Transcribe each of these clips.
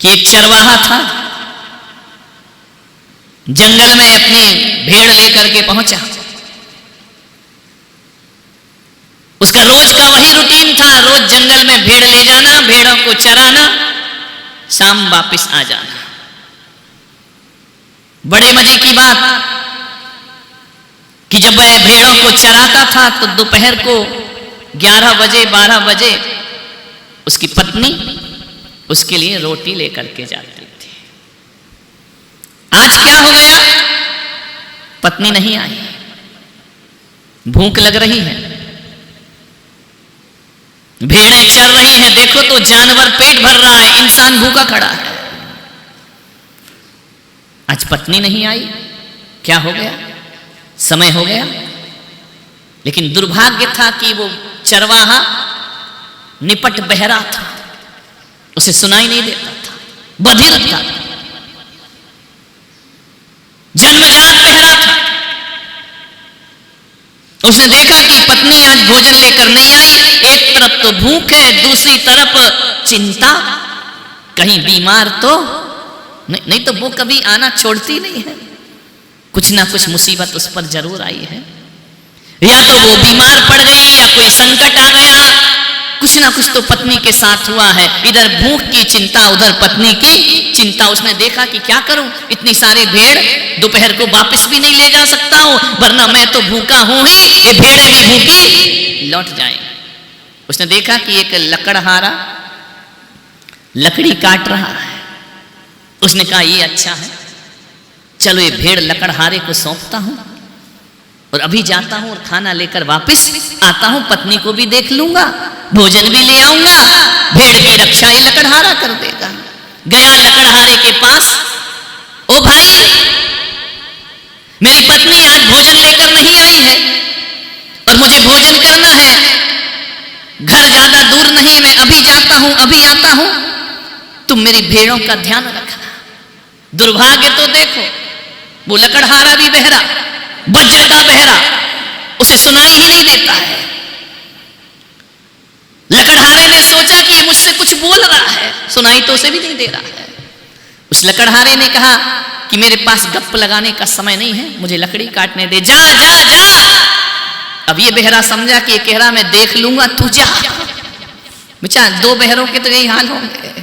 कि एक चरवाहा था, जंगल में अपनी भेड़ लेकर के पहुंचा। उसका रोज का वही रूटीन था, रोज जंगल में भेड़ ले जाना, भेड़ों को चराना, शाम वापस आ जाना। बड़े मजे की बात कि जब वह भेड़ों को चराता था तो दोपहर को 11 बजे 12 बजे उसकी पत्नी उसके लिए रोटी लेकर के जाती थी। आज क्या हो गया? पत्नी नहीं आई, भूख लग रही है, भेड़ें चर रही हैं, देखो तो जानवर पेट भर रहा है, इंसान भूखा खड़ा है। आज पत्नी नहीं आई, क्या हो गया? समय हो गया। लेकिन दुर्भाग्य था कि वो चरवाहा निपट बहरा था, उसे सुनाई नहीं देता था, बधिर था, जन्मजात बहरा था। उसने देखा कि पत्नी आज भोजन लेकर नहीं आई, एक तरफ तो भूख है, दूसरी तरफ चिंता, कहीं बीमार तो नहीं तो वो कभी आना छोड़ती नहीं है, कुछ ना कुछ मुसीबत उस पर जरूर आई है। या तो वो बीमार पड़ गई या कोई संकट आ गया, कुछ ना कुछ तो पत्नी के साथ हुआ है। इधर भूख की चिंता, उधर पत्नी की चिंता। उसने देखा कि क्या करूं, इतनी सारी भेड़ दोपहर को वापस भी नहीं ले जा सकता हूं, वरना मैं तो भूखा हूं ही, ये भेड़ें भी भूखी लौट जाएं। उसने देखा कि एक लकड़हारा लकड़ी काट रहा है। उसने कहा ये अच्छा है, चलो ये भेड़ लकड़हारे को सौंपता हूं और अभी जाता हूं और खाना लेकर वापस आता हूं, पत्नी को भी देख लूंगा, भोजन भी ले आऊंगा, भेड़ की रक्षा ये लकड़हारा कर देगा। गया लकड़हारे के पास, ओ भाई मेरी पत्नी आज भोजन लेकर नहीं आई है और मुझे भोजन करना है, घर ज्यादा दूर नहीं, मैं अभी जाता हूं अभी आता हूं, तुम मेरी भेड़ों का ध्यान रखना। दुर्भाग्य तो देखो, वो लकड़हारा भी बहरा, वज्र का बहरा, उसे सुनाई ही नहीं देता है। लकड़हारे ने सोचा कि ये मुझसे कुछ बोल रहा है, सुनाई तो उसे भी नहीं दे रहा है। उस लकड़हारे ने कहा कि मेरे पास गप लगाने का समय नहीं है, मुझे लकड़ी काटने दे, जा जा जा। अब ये बहरा समझा कि ये कह रहा मैं देख लूंगा, तू जा। बेचारा दो बहरों के तो यही हाल होंगे।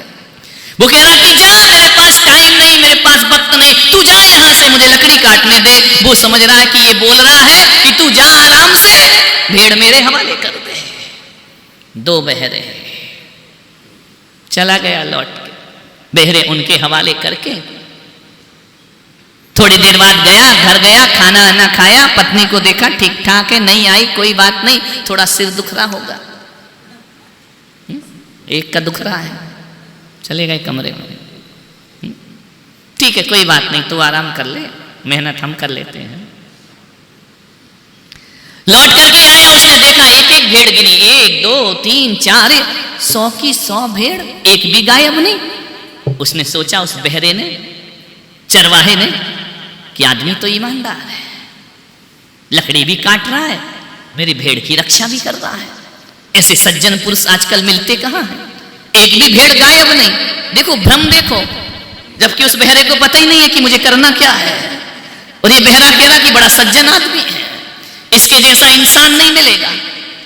वो कह रहा कि जा, मेरे पास टाइम नहीं, मेरे पास वक्त नहीं, तू जा यहां से, मुझे लकड़ी काटने दे। वो समझ रहा है कि ये बोल रहा है कि तू जा आराम से, भेड़ मेरे हवाले कर दे। दो बहरे चला गया लौट के, बहरे उनके हवाले करके। थोड़ी देर बाद गया, घर गया, खाना आना खाया, पत्नी को देखा ठीक ठाक है, नहीं आई, कोई बात नहीं, थोड़ा सिर दुख रहा होगा, एक का दुख रहा है, चलेगा कमरे में, ठीक है कोई बात नहीं, तू आराम कर ले, मेहनत हम कर लेते हैं। लौट करके आया, उसने देखा एक एक भेड़ गिनी, 1 2 3 4 100 की 100 भेड़, एक भी गायब नहीं। उसने सोचा, उस बहरे ने, चरवाहे ने, कि आदमी तो ईमानदार है, लकड़ी भी काट रहा है, मेरी भेड़ की रक्षा भी कर रहा है। ऐसे सज्जन पुरुष आजकल मिलते कहां हैं? एक भी भेड़ गायब नहीं। देखो भ्रम देखो, जबकि उस बहरे को पता ही नहीं है कि मुझे करना क्या है, और ये बहरा कह रहा कि बड़ा सज्जन आदमी है, इसके जैसा इंसान नहीं मिलेगा।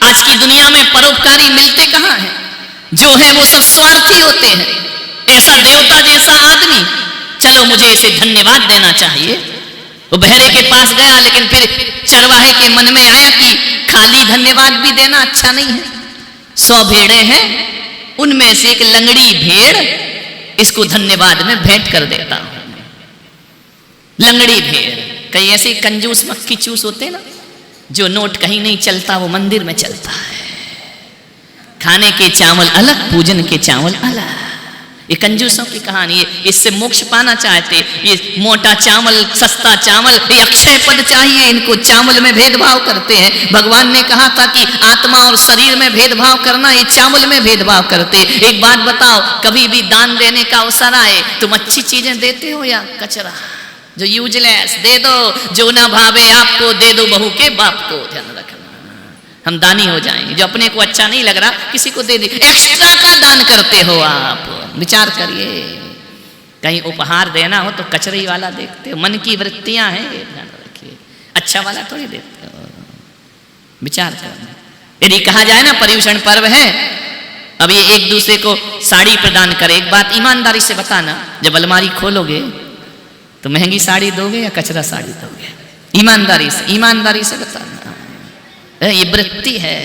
आज की दुनिया में परोपकारी मिलते कहां हैं? जो है वो सब स्वार्थी होते हैं। ऐसा देवता जैसा आदमी, चलो मुझे इसे धन्यवाद देना चाहिए। वो बहरे के पास गया, लेकिन फिर चरवाहे के मन में आया कि खाली धन्यवाद भी देना अच्छा नहीं है। 100 भेड़ें हैं, उनमें से एक लंगड़ी भेड़, इसको धन्यवाद में भेंट कर देता हूं। लंगड़ी भेड़, कई ऐसे कंजूस मक्खी चूस होते ना, जो नोट कहीं नहीं चलता वो मंदिर में चलता है। खाने के चावल अलग, पूजन के चावल अलग। ये कंजूसों की कहानी है। इससे मोक्ष पाना चाहते, ये मोटा चावल, सस्ता चावल, ये अक्षय पद चाहिए, इनको चावल में भेदभाव करते हैं। भगवान ने कहा था कि आत्मा और शरीर में भेदभाव करना, ये चावल में भेदभाव करते। एक बात बताओ, कभी भी दान देने का अवसर आए, तुम अच्छी चीजें देते हो या कचरा जो यूजलेस दे दो? जो ना भावे आपको दे दो बहू के बाप को, ध्यान रखना। हम दानी हो जाएंगे। जो अपने को अच्छा नहीं लग रहा किसी को दे दी, एक्स्ट्रा का दान करते हो आप, विचार करिए। कहीं उपहार देना हो तो कचरे वाला देखते हो। मन की वृत्तियां हैं, ये ध्यान रखिए, अच्छा वाला थोड़ी देते हो। विचार करना। यदि कहा जाए ना पर्युषण पर्व है, अब ये एक दूसरे को साड़ी प्रदान करे, एक बात ईमानदारी से बताना, जब अलमारी खोलोगे तो महंगी साड़ी दोगे या कचरा साड़ी दोगे? ईमानदारी से बताना। ये वृत्ति है।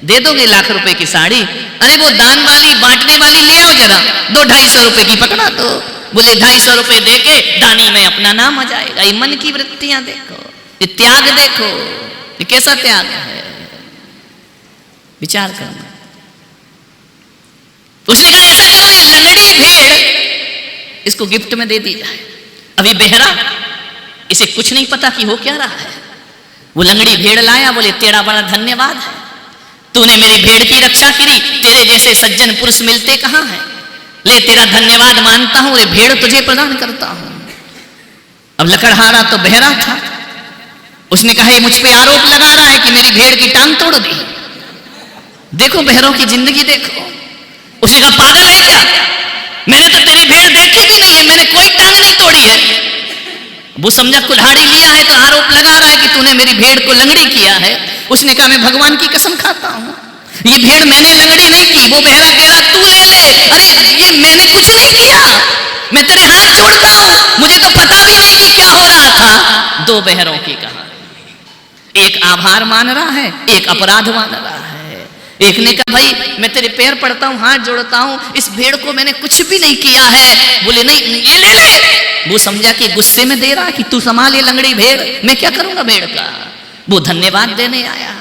दे दोगे लाख रुपए की साड़ी, अरे वो दान वाली बांटने वाली ले आओ जरा, 200-250 रुपए की पकड़ा दो, बोले 250 रुपए दे के दानी में अपना नाम आ जाएगा। ये मन की वृत्तियां देखो, ये त्याग देखो, ये कैसा त्याग है, विचार करना। उसने कहा ऐसा करो, ये लंगड़ी भेड़ इसको गिफ्ट में दे दी जाए। अभी बेहरा, इसे कुछ नहीं पता कि हो क्या रहा है। वो लंगड़ी भेड़ लाया, बोले तेरा बड़ा धन्यवाद है, तूने मेरी भेड़ की रक्षा करी, तेरे जैसे सज्जन पुरुष मिलते कहां हैं, ले तेरा धन्यवाद मानता हूं, रे भेड़ तुझे प्रदान करता हूं। अब लकड़हारा तो बहरा था, उसने कहा ये मुझ पे आरोप लगा रहा है कि मेरी भेड़ की टांग तोड़ दी। देखो बहरों की जिंदगी देखो। उसने कहा पागल है क्या, मैंने तो तेरी भेड़ देखी भी नहीं है, मैंने कोई टांग नहीं तोड़ी है। वो समझा कुल्हाड़ी लिया है तो आरोप लगा रहा है कि तूने मेरी भेड़ को लंगड़ी किया है। उसने कहा मैं भगवान की कसम खाता हूं, ये भेड़ मैंने लंगड़ी नहीं की। वो बहरा कह रहा तू ले ले, अरे ये मैंने कुछ नहीं किया, मैं तेरे हाथ जोड़ता हूं, मुझे तो पता भी नहीं कि क्या हो रहा था। दो बहरों की कहानी, एक आभार मान रहा है, एक अपराध मान रहा है। एक ने कहा भाई मैं तेरे पैर पड़ता हूं, हाथ जोड़ता हूं, इस भेड़ को मैंने कुछ भी नहीं किया है। बोले नहीं ये ले ले। वो समझा कि गुस्से में दे रहा कि तू संभाल ये लंगड़ी भेड़, मैं क्या करूंगा भेड़ का। वो धन्यवाद देने आया,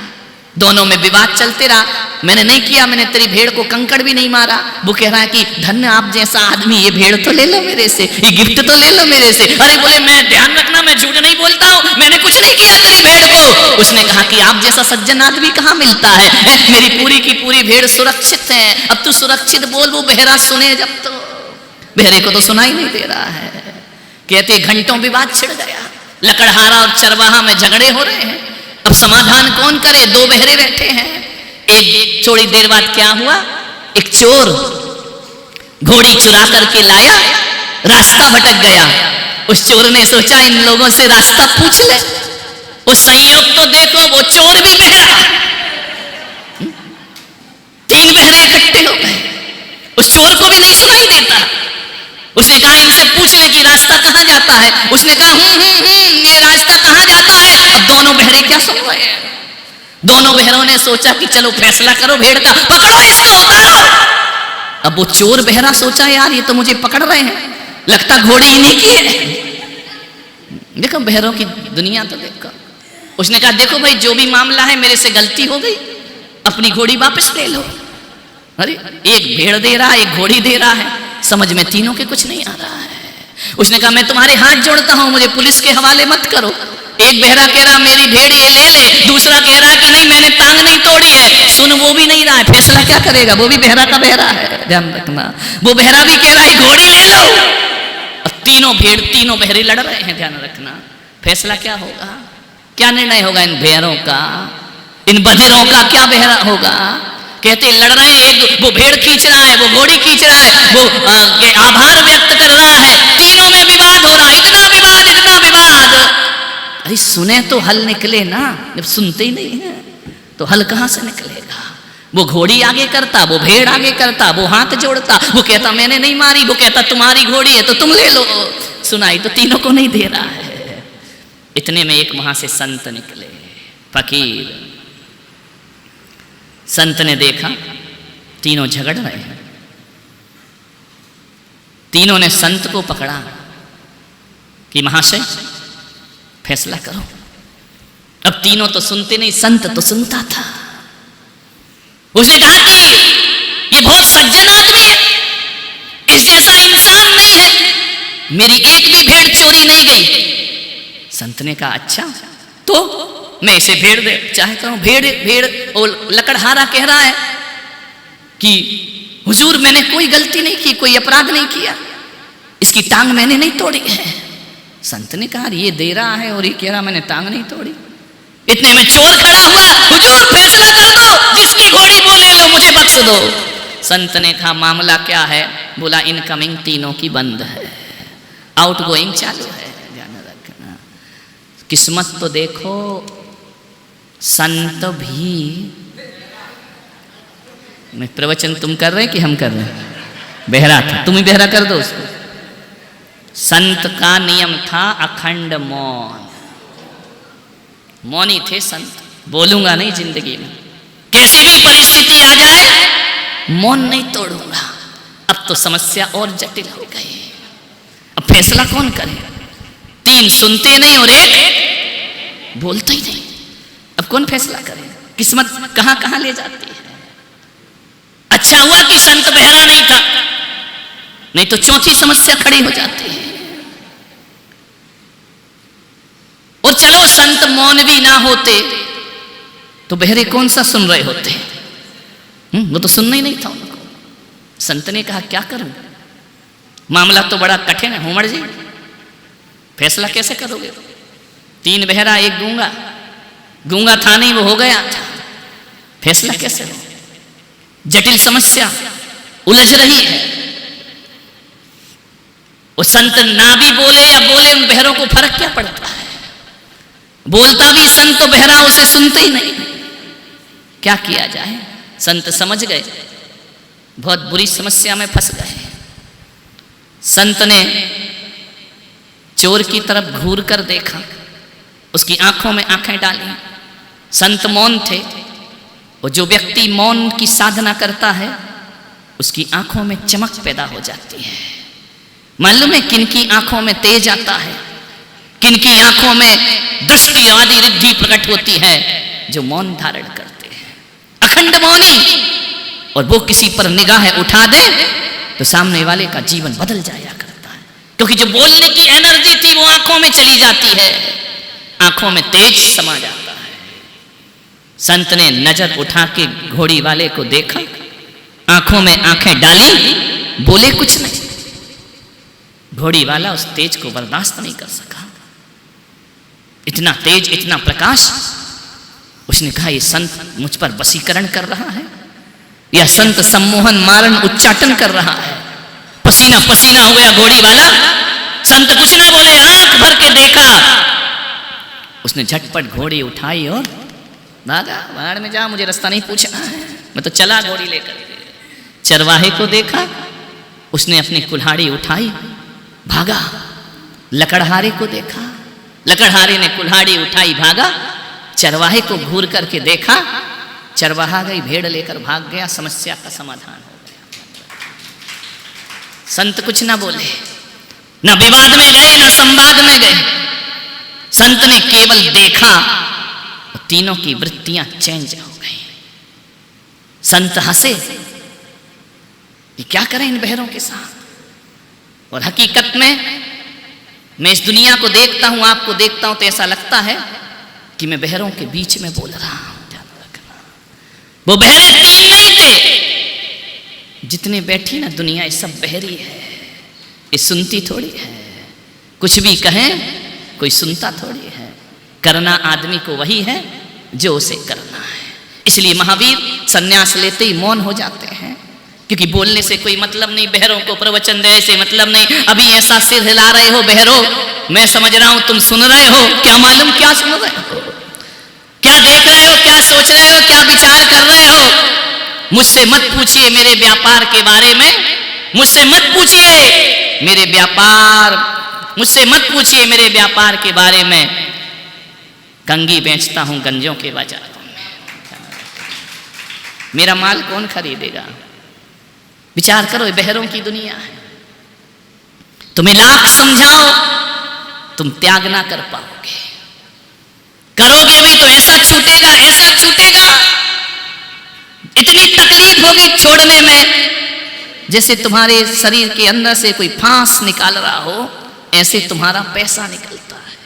दोनों में विवाद चलते रहा। मैंने नहीं किया, मैंने तेरी भेड़ को कंकड़ भी नहीं मारा। वो कह रहा है कि धन्य आप जैसा आदमी, ये भेड़ तो ले लो मेरे से, ये गिफ्ट तो ले लो मेरे से। अरे बोले मैं ध्यान रखना, मैं झूठ नहीं बोलता हूं, मैंने कुछ नहीं किया तेरी भेड़ को। उसने कहा कि आप जैसा सज्जन आदमी कहां मिलता है, मेरी पूरी की पूरी भेड़ सुरक्षित है। अब तू सुरक्षित बोल, वो बहरा सुने जब तो। बहरे को तो सुनाई नहीं दे रहा है। कहते घंटों विवाद छिड़ गया, लकड़हारा और चरवाहा में झगड़े हो रहे हैं। अब समाधान कौन करे, दो बहरे बैठे हैं। एक थोड़ी देर बाद क्या हुआ, एक चोर घोड़ी चुरा करके लाया, रास्ता भटक गया। उस चोर ने सोचा इन लोगों से रास्ता पूछ ले। उस संयोग तो देखो वो चोर भी बहरा, तीन बहरे इकट्ठे हो गए। उस चोर को भी नहीं सुनाई देता। उसने कहा इनसे पूछ ले कि रास्ता कहां जाता है। उसने कहा ये रास्ता कहां जाता है। अब दोनों बहरे क्या सुन रहे हैं। दोनों बहरों ने सोचा कि चलो फैसला करो भेड़ का, पकड़ो इसको उतारो। अब वो चोर बहरा सोचा यार ये तो मुझे पकड़ रहे हैं, लगता घोड़े इन्हीं की है। देखो बहरों की दुनिया तो देखो। उसने कहा देखो भाई जो भी मामला है मेरे से गलती हो गई, अपनी घोड़ी वापस ले लो। अरे एक भेड़ दे रहा है, एक घोड़ी दे रहा है, समझ में तीनों के कुछ नहीं आ रहा है। उसने कहा मैं तुम्हारे हाथ जोड़ता हूं, मुझे पुलिस के हवाले मत करो। एक बहरा कह रहा मेरी भेड़ ये ले ले, दूसरा कह रहा कि नहीं मैंने टांग नहीं तोड़ी है। सुन वो भी नहीं रहा है, फैसला क्या करेगा, वो भी बहरा का बहरा है, ध्यान रखना। वो बहरा भी कह रहा है घोड़ी ले लो। अब तीनों भेड़ तीनों बहरे लड़ रहे हैं, ध्यान रखना। फैसला क्या होगा, क्या निर्णय होगा इन बहरों का, इन बधिरों का क्या बहरा होगा। कहते लड़ रहे हैं, एक वो भेड़ खींच रहा है, वो घोड़ी खींच रहा है, वो आभार व्यक्त कर रहा है, तीनों में विवाद हो रहा है। इतना विवाद इतना विवाद। अरे सुने तो हल निकले ना, जब सुनते ही नहीं है तो हल कहां से निकलेगा। वो घोड़ी आगे करता, वो भेड़ आगे करता, वो हाथ जोड़ता, वो कहता मैंने नहीं मारी, वो कहता तुम्हारी घोड़ी है तो तुम ले लो। सुनाई तो तीनों को नहीं दे रहा है। इतने में एक वहां से संत निकले, फकीर। संत ने देखा तीनों झगड़ रहे हैं। तीनों ने संत को पकड़ा कि महाशय फैसला करो। अब तीनों तो सुनते नहीं, संत तो सुनता था। उसने कहा कि ये बहुत सज्जन आदमी है, इस जैसा इंसान नहीं है, मेरी एक भी भेड़ चोरी नहीं गई। संत ने कहा अच्छा तो मैं इसे भेड़ दे चाहता हूं। भेड़ और लकड़हारा कह रहा है कि हुजूर मैंने कोई गलती नहीं की, कोई अपराध नहीं किया, इसकी टांग मैंने नहीं तोड़ी है। संत ने कहा ये दे रहा है और ये कह रहा मैंने टांग नहीं तोड़ी। इतने में चोर खड़ा हुआ, हुजूर फैसला कर दो, जिसकी घोड़ी वो ले लो, मुझे बख्श दो। संत ने कहा मामला क्या है। बोला इनकमिंग तीनों की बंद है। आउटगोइंग चालू है, ध्यान रखना। किस्मत तो देखो, संत भी। मैं प्रवचन तुम कर रहे कि हम कर रहे हैं? बहरा था, तुम ही बहरा कर दो उसको। संत का नियम था अखंड मौन, मौनी थे संत, बोलूंगा नहीं जिंदगी में, कैसी भी परिस्थिति आ जाए मौन नहीं तोड़ूंगा। अब तो समस्या और जटिल हो गई, अब फैसला कौन करे? 3 सुनते नहीं और 1 बोलते ही नहीं, अब कौन फैसला करे? किस्मत कहां कहां ले जाती है। अच्छा हुआ कि संत बहरा नहीं था, नहीं तो चौथी समस्या खड़ी हो जाती है। और चलो संत मौन भी ना होते तो बहरे कौन सा सुन रहे होते? वो तो सुनना ही नहीं था उनको। संत ने कहा क्या करूं, मामला तो बड़ा कठिन है हुमड़ जी, फैसला कैसे करोगे? 3 बहरा 1 गूंगा, गूंगा था नहीं वो हो गया, फैसला कैसे हो? जटिल समस्या उलझ रही है। वो संत ना भी बोले या बोले, उन बहरों को फर्क क्या पड़ता है? बोलता भी संत तो बहरा उसे सुनते ही नहीं। क्या किया जाए? संत समझ गए बहुत बुरी समस्या में फंस गए। संत ने चोर की तरफ घूर कर देखा, उसकी आंखों में आंखें डाली। संत मौन थे, और जो व्यक्ति मौन की साधना करता है उसकी आंखों में चमक पैदा हो जाती है। मालूम है किनकी आंखों में तेज आता है, किनकी आंखों में दृष्टि आदि रिद्धि प्रकट होती है? जो मौन धारण करते हैं, अखंड मौनी। और वो किसी पर निगाह उठा दे तो सामने वाले का जीवन बदल जाया करता है, क्योंकि जो बोलने की एनर्जी थी वो आंखों में चली जाती है, आंखों में तेज समा जाता है। संत ने नजर उठा के घोड़ी वाले को देखा, आंखों में आंखें डाली, बोले कुछ नहीं। घोड़ी वाला उस तेज को बर्दाश्त नहीं कर सका, इतना तेज, इतना प्रकाश। उसने कहा ये संत मुझ पर वशीकरण कर रहा है, यह संत सम्मोहन मारण उच्चाटन कर रहा है। पसीना पसीना हो गया घोड़ी वाला। संत कुछ ना बोले, आंख भर के देखा। उसने झटपट घोड़ी उठाई और भागा, बाहर में जा, मुझे रास्ता नहीं पूछना है, मैं तो चला घोड़ी लेकर। चरवाहे को देखा, उसने अपनी कुल्हाड़ी उठाई, भागा। लकड़हारे को देखा, लकड़हारे ने कुल्हाड़ी उठाई, भागा। चरवाहे को घूर करके देखा, चरवाहा गई भेड़ लेकर भाग गया, समस्या का समाधान हो गया। संत कुछ ना बोले, ना विवाद में गए, ना संवाद में गए। संत ने केवल देखा, तीनों की वृत्तियां चेंज हो गई। संत हंसे कि क्या करें इन बहरों के साथ। और हकीकत में मैं इस दुनिया को देखता हूं, आपको देखता हूं, तो ऐसा लगता है कि मैं बहरों के बीच में बोल रहा हूं। वो बहरे 3 नहीं थे, जितने बैठी ना दुनिया, ये सब बहरी है, ये सुनती थोड़ी है। कुछ भी कहें कोई सुनता थोड़ी है। करना आदमी को वही है जो उसे करना है। इसलिए महावीर संन्यास लेते ही मौन हो जाते हैं, क्योंकि बोलने से कोई मतलब नहीं, बहरों को प्रवचन देने से मतलब नहीं। अभी ऐसा सिर हिला रहे हो बहरो, मैं समझ रहा हूं तुम सुन रहे हो, क्या मालूम क्या सुन रहे हो, क्या देख रहे हो, क्या सोच रहे हो, क्या विचार कर रहे हो। मुझसे मत पूछिए मेरे व्यापार के बारे में, मुझसे मत पूछिए मेरे व्यापार, मुझसे मत पूछिए मेरे व्यापार के बारे में। कंगी बेचता हूं गंजों के बाजारों में, मेरा माल कौन खरीदेगा? विचार करो, ये बहरों की दुनिया है। तुम्हें लाख समझाओ, तुम त्याग ना कर पाओगे। करोगे भी तो ऐसा छूटेगा, ऐसा छूटेगा, इतनी तकलीफ होगी छोड़ने में, जैसे तुम्हारे शरीर के अंदर से कोई फांस निकाल रहा हो, ऐसे तुम्हारा पैसा निकलता है,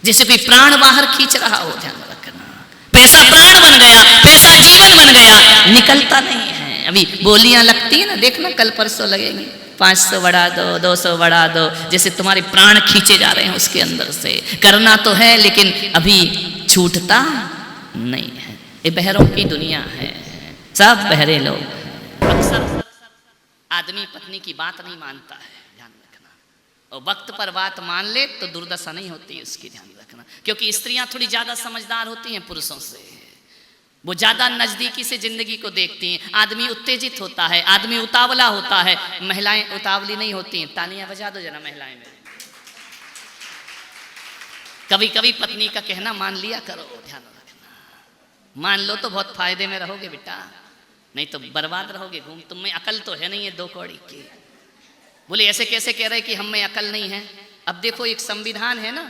जैसे कोई प्राण बाहर खींच रहा हो। ध्यान रखना, पैसा प्राण बन गया, पैसा जीवन बन गया, निकलता नहीं है। अभी बोलियां लगती है ना, देखना कल परसों लगेंगी, 500 बढ़ा दो, 200 बढ़ा दो, जैसे तुम्हारे प्राण खींचे जा रहे हैं उसके अंदर से। करना तो है लेकिन अभी छूटता नहीं है। ये बहरों की दुनिया है, सब बहरे लोग। अक्सर आदमी पत्नी की बात नहीं मानता है, ध्यान रखना। और वक्त पर बात मान ले तो दुर्दशा नहीं होती, उसकी ध्यान रखना। क्योंकि स्त्रियां थोड़ी ज्यादा समझदार होती हैं पुरुषों से, वो ज्यादा नजदीकी से जिंदगी को देखती हैं। आदमी उत्तेजित होता है, आदमी उतावला होता है, महिलाएं उतावली नहीं होती हैं। तालियां बजा दो जरा महिलाएं में। कभी कभी पत्नी का कहना मान लिया करो, ध्यान रखना। मान लो तो बहुत फायदे में रहोगे बेटा, नहीं तो बर्बाद रहोगे। घूम तुम में अकल तो है नहीं है 2 कौड़ी की। बोले ऐसे कैसे कह रहे कि हम में अकल नहीं है? अब देखो एक संविधान है ना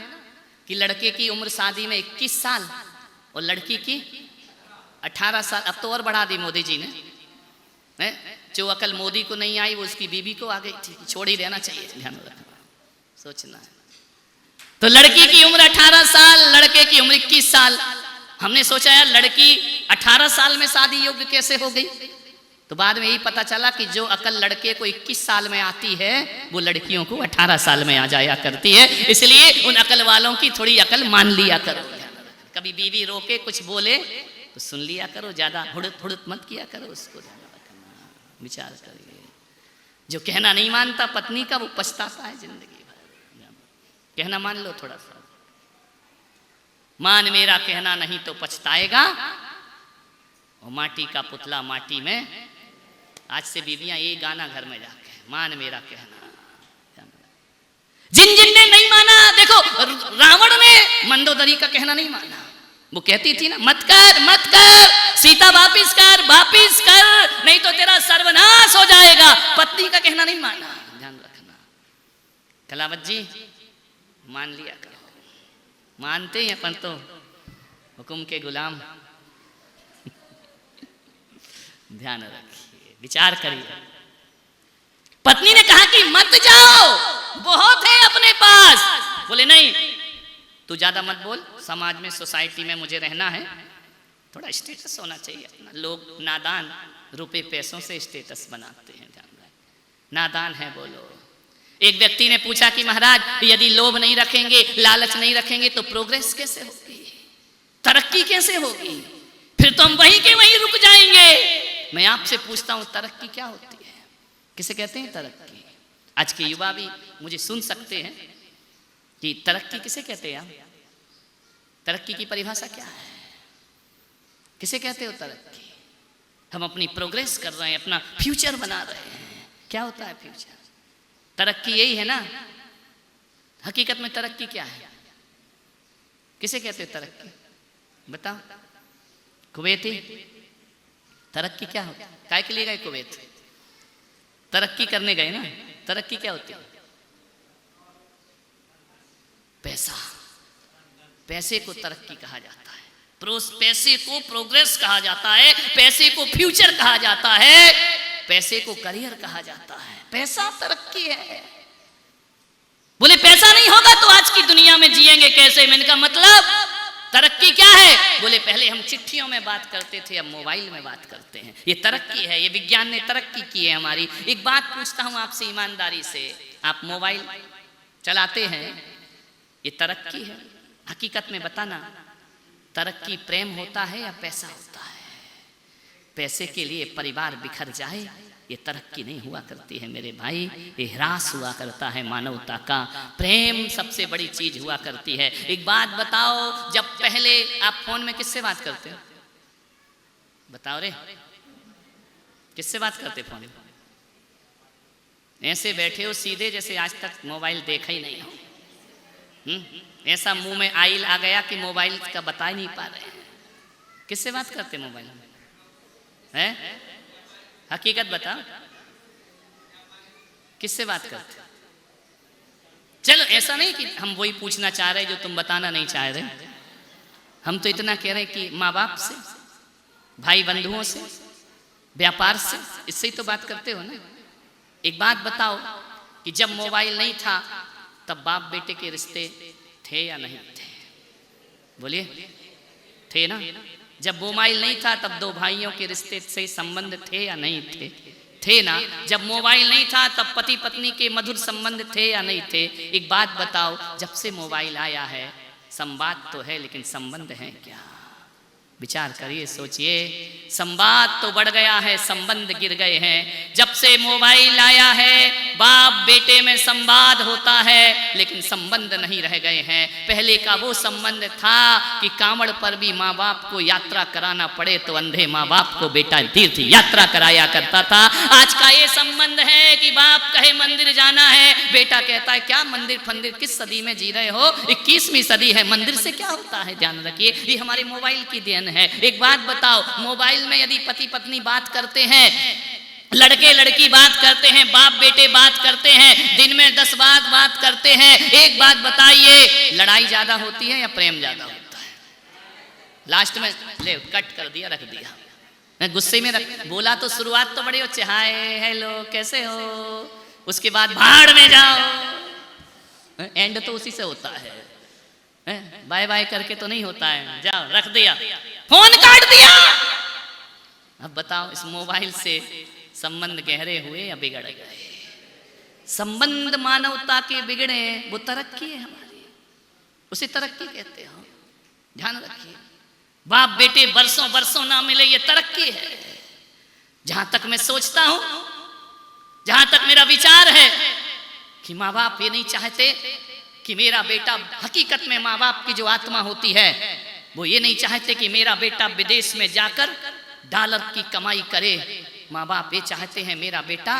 कि लड़के की उम्र शादी में 21 साल और लड़की की 18 साल। अब तो और बढ़ा दी मोदी जी ने। जो अकल मोदी को नहीं आई वो उसकी बीबी को आ गई थी। छोड़ ही देना चाहिए, ध्यान रखना, सोचना है। तो लड़की की उम्र 18 साल, लड़के की उम्र 21 साल। हमने सोचा यार लड़की 18 साल में शादी योग्य कैसे हो गई? तो बाद में यही पता चला कि जो अकल लड़के को 21 साल में आती है वो लड़कियों को 18 साल में आ जाया करती है। इसलिए उन अकल वालों की थोड़ी अकल मान लिया करो। कभी बीवी रोके कुछ बोले तो सुन लिया करो, ज्यादा हुड़त हुड़त मत किया करो, उसको ध्यान रखना, विचार करिए। जो कहना नहीं मानता पत्नी का वो पछताता है जिंदगी भर। कहना मान लो थोड़ा सा, मान मेरा कहना नहीं तो पछताएगा। और माटी का पुतला माटी में, आज से बीवियां ये गाना घर में जाके, मान मेरा कहना। जिन जिन ने नहीं माना, देखो रावण ने मंदोदरी का कहना नहीं माना। वो कहती थी ना मत कर मत कर, सीता वापिस कर वापिस कर, नहीं तो तेरा सर्वनाश हो जाएगा। पत्नी का कहना नहीं माना, ध्यान रखना। कलावत जी मान लिया करो। मानते हैं अपन तो हुक्म के गुलाम। ध्यान रखिए, विचार करिए। पत्नी ने कहा कि मत जाओ, बहुत है अपने पास। बोले नहीं तू ज्यादा मत बोल, समाज में सोसाइटी में मुझे रहना है, थोड़ा स्टेटस होना चाहिए अपना। लोग नादान रुपए पैसों से स्टेटस बनाते हैं, ध्यान रखें, नादान है बोलो। एक व्यक्ति ने पूछा कि महाराज यदि लोभ नहीं रखेंगे, लालच नहीं रखेंगे तो प्रोग्रेस कैसे होगी, तरक्की कैसे होगी? फिर तो हम वहीं के वहीं रुक जाएंगे। मैं आपसे पूछता हूं तरक्की क्या होती है? किसे कहते हैं तरक्की? आज के युवा भी मुझे सुन सकते हैं कि तरक्की किसे कहते हैं आप? तरक्की की परिभाषा क्या है? किसे कहते हो तरक्की? हम अपनी प्रोग्रेस कर रहे हैं, अपना फ्यूचर बना रहे हैं। क्या होता है फ्यूचर? तरक्की यही है ना। हकीकत में तरक्की क्या है? किसे कहते हो तरक्की? बताओ। कुवैती तरक्की क्या होती है? काय के लिए गए कुवैत? तरक्की करने गए ना। तरक्की क्या होती है? पैसा। पैसे को तरक्की कहा जाता है, पैसे को प्रोग्रेस कहा जाता है, पैसे को फ्यूचर कहा जाता है, पैसे को करियर कहा जाता है। पैसा तरक्की है। बोले पैसा नहीं होगा तो आज की दुनिया में जिएंगे कैसे? मैंने कहा मतलब तरक्की क्या है? बोले पहले हम चिट्ठियों में बात करते थे, अब मोबाइल में बात करते हैं। ये तरक्की है, ये विज्ञान ने तरक्की की है हमारी। एक बात पूछता हूं आपसे ईमानदारी से, आप मोबाइल चलाते हैं, ये तरक्की है? हकीकत में बताना, तरक्की प्रेम होता है या पैसा होता है? पैसे के लिए परिवार बिखर जाए ये तरक्की नहीं हुआ करती है मेरे भाई, ये ह्रास हुआ करता है मानवता का। प्रेम सबसे बड़ी चीज हुआ करती है। एक बात बताओ, जब पहले आप फोन में किससे बात करते हो? बताओ रे, किससे बात करते फोन? ऐसे बैठे हो सीधे जैसे आज तक मोबाइल देखा ही नहीं हो। ऐसा मुंह में आइल आ गया कि मोबाइल का बता ही नहीं पा रहे हैं। किससे बात करते मोबाइल में? हैं? हकीकत बता, किससे बात करते? चलो ऐसा नहीं कि हम वही पूछना चाह रहे जो तुम बताना नहीं चाह रहे। हम तो इतना कह रहे कि माँ बाप से, भाई बंधुओं से, व्यापार से, इससे ही तो बात करते हो ना। एक बात बताओ कि जब मोबाइल नहीं था तब बाप बेटे के रिश्ते थे या नहीं थे? बोलिए, थे ना। जब मोबाइल नहीं था तब दो भाइयों के रिश्ते से संबंध थे या नहीं थे? थे ना। जब मोबाइल नहीं था तब पति पत्नी के मधुर संबंध थे या नहीं थे? एक बात बताओ, जब से मोबाइल आया है संवाद तो है लेकिन संबंध है क्या? विचार करिए, सोचिए। संवाद तो बढ़ गया है, संबंध गिर गए हैं। जब से मोबाइल आया है बाप बेटे में संवाद होता है, लेकिन संबंध नहीं रह गए हैं। पहले का वो संबंध था कि कांवड़ पर भी माँ बाप को यात्रा कराना पड़े तो अंधे माँ बाप को बेटा तीर्थ यात्रा कराया करता था। आज का ये संबंध है कि बाप कहे मंदिर जाना है, बेटा कहता है क्या मंदिर फंदिर, किस सदी में जी रहे हो, 21वीं सदी है, मंदिर से क्या होता है। ध्यान रखिए, ये हमारे मोबाइल की देन है। एक बात बताओ, मोबाइल में यदि पति पत्नी बात करते हैं, लड़के लड़की बात करते हैं, बाप बेटे बात करते हैं, दिन में 10 बात करते हैं, एक बात बताइए, लड़ाई ज्यादा होती है या प्रेम ज्यादा होता है? लास्ट में ले कट कर दिया, रख दिया, मैं गुस्से में बोला तो शुरुआत तो बड़ी अच्छे, हाय हेलो कैसे हो, उसके बाद भाड़ में जाओ, एंड तो उसी से होता है, बाय बाय करके तो नहीं होता है, जाओ रख दिया, फोन काट दिया। अब बताओ, इस मोबाइल से संबंध गहरे हुए या बिगड़ गए? संबंध मानवता के बिगड़े वो तरक्की है हमारी, उसे तरक्की कहते हो। ध्यान रखिए, बाप बेटे बरसों बरसों ना मिले, ये तरक्की है। जहां तक मैं सोचता हूं, जहां तक मेरा विचार है कि माँ बाप ये नहीं चाहते कि मेरा बेटा, हकीकत में माँ बाप की जो आत्मा होती है वो ये नहीं चाहते कि मेरा बेटा विदेश में जाकर डॉलर की कमाई करे। माँ बाप ये चाहते हैं मेरा बेटा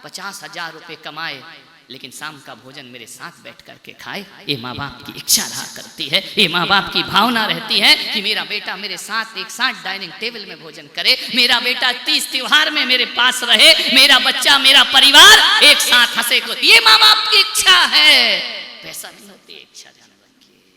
50,000 रुपए कमाए, लेकिन शाम का भोजन मेरे साथ बैठ करके खाए। ये माँ बाप की इच्छा रहा करती है, ये माँ बाप की भावना रहती है कि मेरा बेटा मेरे साथ एक साथ डाइनिंग टेबल में भोजन करे, मेरा बेटा 30 त्योहार में मेरे पास रहे, मेरा बच्चा मेरा परिवार एक साथ हंसे को, ये माँ बाप की इच्छा है। पैसा नहीं